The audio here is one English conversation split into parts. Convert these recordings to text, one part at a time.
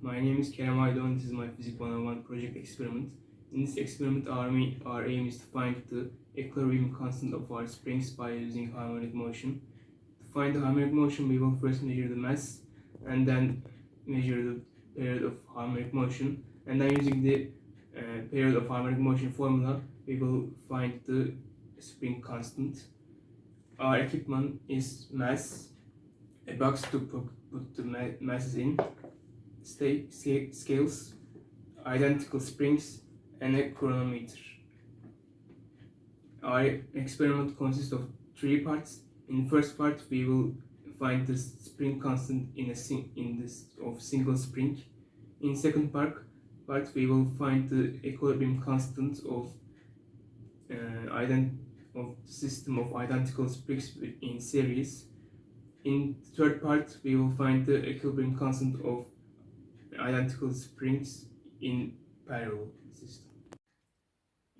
My name is Kerem Aydoğan and this is my Physics 101 project experiment. In this experiment, our aim is to find the equilibrium constant of our springs by using harmonic motion. To find the harmonic motion, we will first measure the mass and then measure the period of harmonic motion. And then using the period of harmonic motion formula, we will find the spring constant. Our equipment is mass, a box to put the masses in, scales, identical springs, and a chronometer. Our experiment consists of 3 parts. In the first part, we will find the spring constant of single spring. In second part, we will find the equilibrium constant of system of identical springs in series. In the third part, we will find the equilibrium constant of identical springs in parallel system.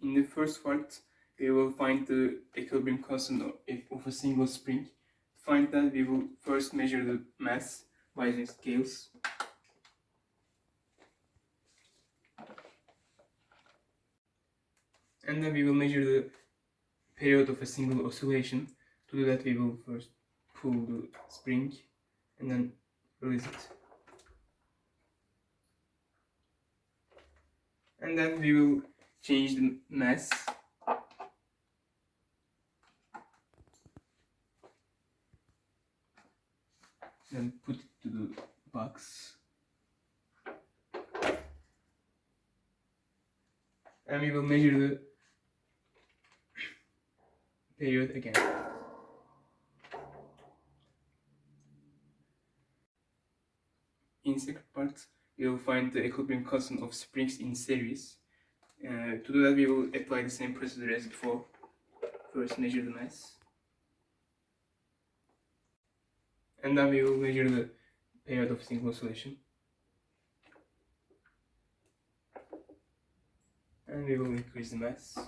In the first part, we will find the equilibrium constant of a single spring. To find that, we will first measure the mass by using scales. And then we will measure the period of a single oscillation. To do that, we will first pull the spring and then release it. And then we will change the mass. Then put it to the box. And we will measure the period again. In second part, we will find the equilibrium constant of springs in series. To do that, we will apply the same procedure as before. First, measure the mass. And then we will measure the period of single oscillation. And we will increase the mass.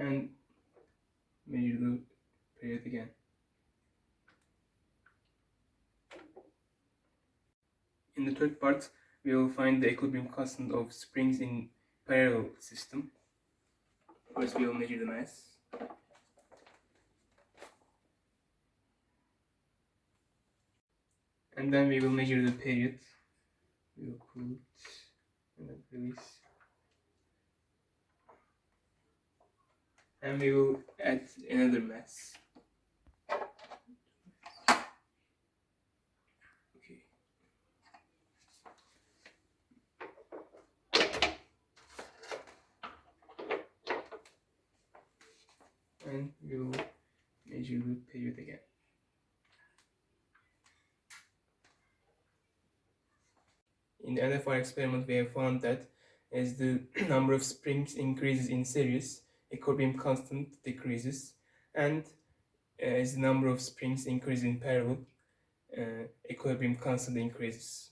And measure the period again. In the third part, we will find the equilibrium constant of springs in parallel system. First, we will measure the mass. And then we will measure the period. We will pull it and then release. And we will add another mass. Okay. And we will measure the period again. In the end of our experiment, we have found that as the number of springs increases in series, equilibrium constant decreases, and as the number of springs increases in parallel, equilibrium constant increases.